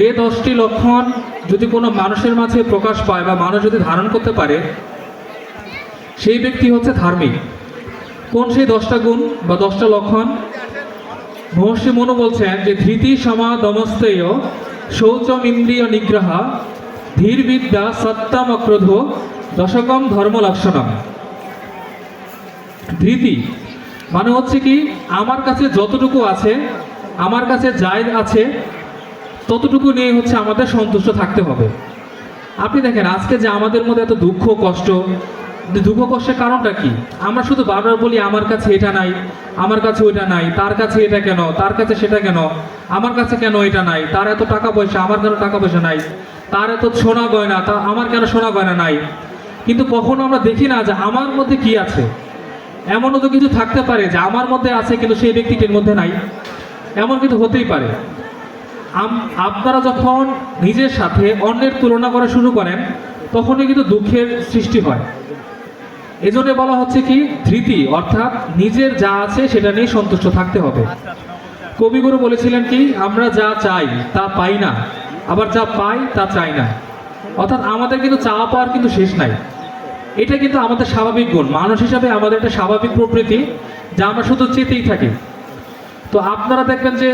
যে 10টি লক্ষণ যদি কোনো মানুষের মাঝে প্রকাশ পায় বা মানুষ যদি ধারণ করতে পারে, সেই ব্যক্তি হচ্ছে ধার্মিক। কোন সেই 10টা গুণ বা 10টা লক্ষণ? মহর্ষি মনু বলছেন যে ধৃতি সমাদমস্তেয় শৌচম ইন্দ্রিয় নিগ্রহ ধীর বিদ্যা সত্যম অক্রোধ দশকম ধর্ম লক্ষণম। ধৃতি মানে হচ্ছে কি, আমার কাছে যতটুকু আছে, আমার কাছে যাই আছে ততটুকু নিয়ে হচ্ছে আমাদের সন্তুষ্ট থাকতে হবে। আপনি দেখেন আজকে যে আমাদের মধ্যে এত দুঃখ কষ্ট, দুঃখ কষ্টের কারণটা কি? আমরা শুধু বারবার বলি আমার কাছে এটা নাই, আমার কাছে ওইটা নাই, তার কাছে এটা কেন, তার কাছে সেটা কেন, আমার কাছে কেন এটা নাই, তার এত টাকা পয়সা, আমার কেন টাকা পয়সা নাই, তার এত সোনা গয়না, তা আমার কেন সোনা গয়না নাই। কিন্তু কখনো আমরা দেখি না যে আমার মধ্যে কি আছে। এমনও তো কিছু থাকতে পারে যে আমার মধ্যে আছে কিন্তু সেই ব্যক্তিটির মধ্যে নাই, এমন কিন্তু হতেই পারে। আপনারা যখন নিজের সাথে অন্যের তুলনা করা শুরু করেন তখনই কিন্তু দুঃখের সৃষ্টি হয়। এজন্য বলা হচ্ছে কি ধৃতি, অর্থাৎ নিজের যা আছে সেটা নিয়ে সন্তুষ্ট থাকতে হবে। কবিগুরু বলেছিলেন কি, আমরা যা চাই তা পাই না, আবার যা পাই তা চাই না। অর্থাৎ আমাদের কিন্তু চাওয়া পাওয়ার কিন্তু শেষ নাই। এটা কিন্তু আমাদের স্বাভাবিক গুণ, মানুষ হিসাবে আমাদের একটা স্বাভাবিক প্রকৃতি, যা আমরা শুধু চেতেই থাকি। তো আপনারা দেখবেন যে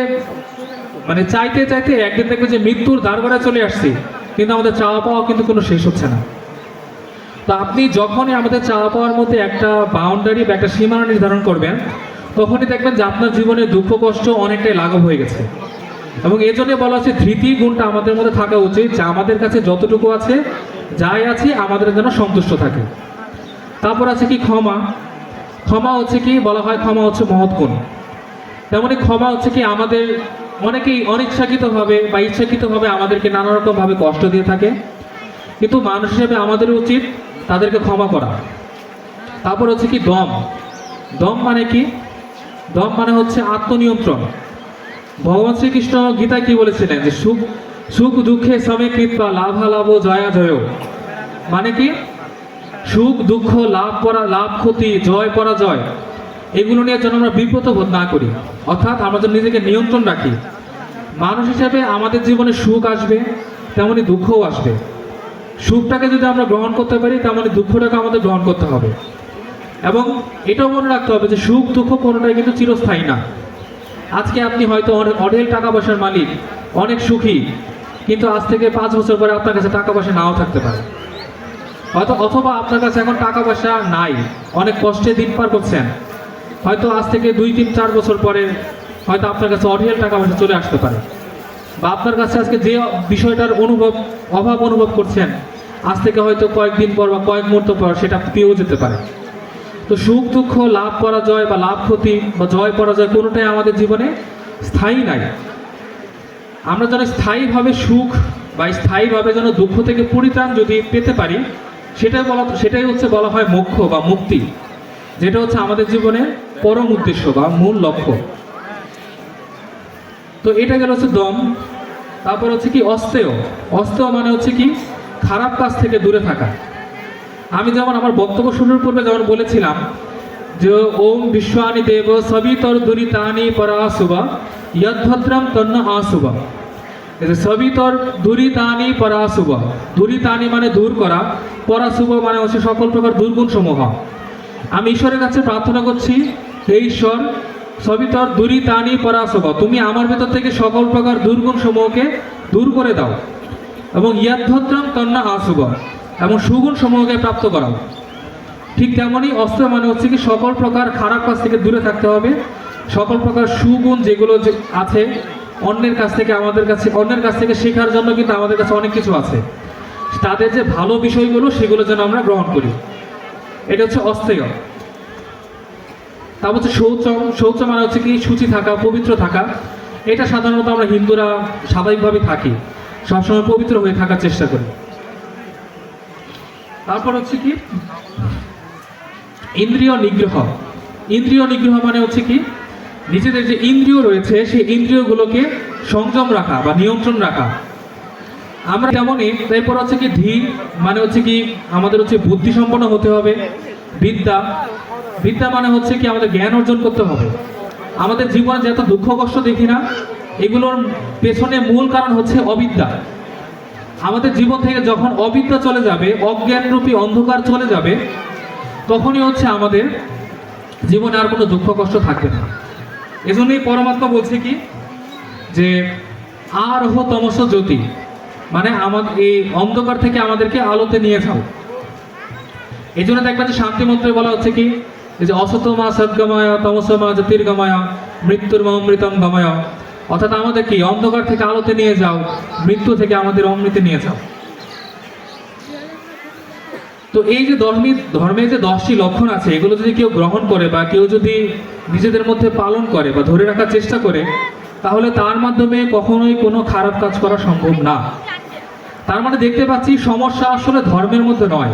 মানে চাইতে চাইতে একদিন দেখবেন যে মৃত্যুর দ্বারগড়ায় চলে আসছি, কিন্তু আমাদের চাওয়া পাওয়া কিন্তু কোনো শেষ হচ্ছে না। তো আপনি যখনই আমাদের চাওয়া পাওয়ার মধ্যে একটা বাউন্ডারি বা একটা সীমানা নির্ধারণ করবেন, তখনই দেখবেন যে আপনার জীবনে দুঃখ কষ্ট অনেকটাই লাঘব হয়ে গেছে। এবং এই জন্য বলা হচ্ছে ধৃতি গুণটা আমাদের মধ্যে থাকা উচিত, যে আমাদের কাছে যতটুকু আছে, যাই আছে আমাদের যেন সন্তুষ্ট থাকে। তারপর আছে কি ক্ষমা। ক্ষমা হচ্ছে কি, বলা হয় ক্ষমা হচ্ছে মহৎ গুণ। তেমনি ক্ষমা হচ্ছে কি, আমাদের অনেকেই অনিচ্ছাকৃতভাবে বা ইচ্ছাকৃতভাবে আমাদেরকে নানা রকমভাবে কষ্ট দিয়ে থাকে, কিন্তু মানুষ হিসেবে আমাদের উচিত তাদেরকে ক্ষমা করা। তারপর হচ্ছে কি দম। দম মানে কি? দম মানে হচ্ছে আত্মনিয়ন্ত্রণ। ভগবান শ্রীকৃষ্ণ গীতায় কি বলেছিলেন, যে সুখ সুখ দুঃখে সমে কৃপা লাভালাভ জয়া জয়। মানে কি, সুখ দুঃখ, লাভ ক্ষতি, জয় পরাজয়, এগুলো নিয়ে যেন আমরা বিব্রত বোধ না করি, অর্থাৎ আমরা যেন নিজেকে নিয়ন্ত্রণ রাখি। মানুষ হিসেবে আমাদের জীবনে সুখ আসবে, তেমনি দুঃখও আসবে। সুখটাকে যদি আমরা গ্রহণ করতে পারি, তেমনি দুঃখটাকে আমাদের গ্রহণ করতে হবে। এবং এটাও মনে রাখতে হবে যে সুখ দুঃখ কোনোটাই কিন্তু চিরস্থায়ী না। আজকে আপনি হয়তো অঢেল টাকা পয়সার মালিক, অনেক সুখী, কিন্তু আজ থেকে 5 বছর পরে আপনার কাছে টাকা পয়সা নাও থাকতে পারে। হয়তো অথবা আপনার কাছে এখন টাকা পয়সা নাই, অনেক কষ্টে দিন পার করছেন, হয়তো আজ থেকে 2, 3, 4 বছর পরে হয়তো আপনার কাছে অঢেল টাকা পয়সা চলে আসতে পারে। বা আপনার কাছে আজকে যে বিষয়টার অভাব অনুভব করছেন, আজ থেকে হয়তো কয়েকদিন পর বা কয়েক মুহূর্ত পর সেটা পেয়েও যেতে পারে। তো সুখ দুঃখ, লাভ পরাজয় বা লাভ ক্ষতি বা জয় পরাজয় কোনোটাই আমাদের জীবনে স্থায়ী নাই। আমরা যেন স্থায়ীভাবে সুখ বা স্থায়ীভাবে যেন দুঃখ থেকে পরিত্রাণ যদি পেতে পারি, সেটাই হচ্ছে বলা হয় মোক্ষ বা মুক্তি, যেটা হচ্ছে আমাদের জীবনের পরম উদ্দেশ্য বা মূল লক্ষ্য। তো এটা গেল হচ্ছে দম। তারপর হচ্ছে কি অস্তেয়। অস্তেয় মানে হচ্ছে কি, খারাপ কাজ থেকে দূরে থাকা। আমি যেমন আমার বক্তব্য শুরুর পূর্বে যেমন বলেছিলাম যে ওম বিশ্বানি দেব সবিতর দুরিতানি পরাশুভা ইয়দ্ভদ্রম তন্ন আশুভা। সবিতর দুরিতানি পরাশুভা। দুরিতানি মানে দূর করা, পরাশুভ মানে হচ্ছে সকল প্রকার দুর্গুণ সমূহ। আমি ঈশ্বরের কাছে প্রার্থনা করছি, হে ঈশ্বর, সবিতর দুরিতানি পরাশুভা, তুমি আমার ভেতর থেকে সকল প্রকার দুর্গুণ সমূহকে দূর করে দাও, এবং ইয়দ্ভদ্রম তন্ন আশুভা, এবং সুগুণ সমূহকে প্রাপ্ত করাও। ঠিক তেমনই অস্ত্র মানে হচ্ছে কি, সকল প্রকার খারাপ কাজ থেকে দূরে থাকতে হবে। সকল প্রকার সুগুণ যেগুলো আছে অন্যের কাছ থেকে শেখার জন্য কিন্তু আমাদের কাছে অনেক কিছু আছে, তাদের যে ভালো বিষয়গুলো সেগুলো যেন আমরা গ্রহণ করি। এটা হচ্ছে অস্তেয়। তারপর হচ্ছে শৌচম। শৌচ মানে হচ্ছে কি, শুচি থাকা, পবিত্র থাকা। এটা সাধারণত আমরা হিন্দুরা স্বাভাবিকভাবে থাকি, সবসময় পবিত্র হয়ে থাকার চেষ্টা করি। তারপর হচ্ছে কি ইন্দ্রিয় নিগ্রহ। ইন্দ্রিয় নিগ্রহ মানে হচ্ছে কি, নিজেদের যে ইন্দ্রিয় রয়েছে সেই ইন্দ্রিয়গুলোকে সংযম রাখা বা নিয়ন্ত্রণ রাখা। আমরা তেমনই। এরপর হচ্ছে কি ধীর মানে হচ্ছে কি, আমাদের হচ্ছে বুদ্ধি সম্পন্ন হতে হবে। বিদ্যা। বিদ্যা মানে হচ্ছে কি, আমাদের জ্ঞান অর্জন করতে হবে। আমাদের জীবনে যত দুঃখ কষ্ট দেখি না, এগুলোর পেছনে মূল কারণ হচ্ছে অবিদ্যা। আমাদের জীবন থেকে যখন অবিদ্যা চলে যাবে, অজ্ঞানরূপী অন্ধকার চলে যাবে, তখনই হচ্ছে আমাদের জীবনে আর কোনো দুঃখ কষ্ট থাকবে না। এজন্যই পরমাত্মা বলছে কি যে আরহ তমস জ্যোতি, মানে আমাদের এই অন্ধকার থেকে আমাদেরকে আলোতে নিয়ে যাও। এই জন্য দেখবেন যে শান্তি মন্ত্রে বলা হচ্ছে কি যে অসতমা সদ্গময় তমসমা জ্যোতির্গময় মৃত্যুর অমৃতম গময়, অর্থাৎ আমাদের কি অন্ধকার থেকে আলোতে নিয়ে যাও, মৃত্যু থেকে আমাদের অমৃতে নিয়ে যাও। তো এই যে ধর্মের যে 10টি লক্ষণ আছে, এগুলো যদি কেউ গ্রহণ করে বা কেউ যদি নিজেদের মধ্যে পালন করে বা ধরে রাখার চেষ্টা করে, তাহলে তার মাধ্যমে কখনোই কোনো খারাপ কাজ করা সম্ভব না। তার মানে দেখতে পাচ্ছি সমস্যা আসলে ধর্মের মধ্যে নয়।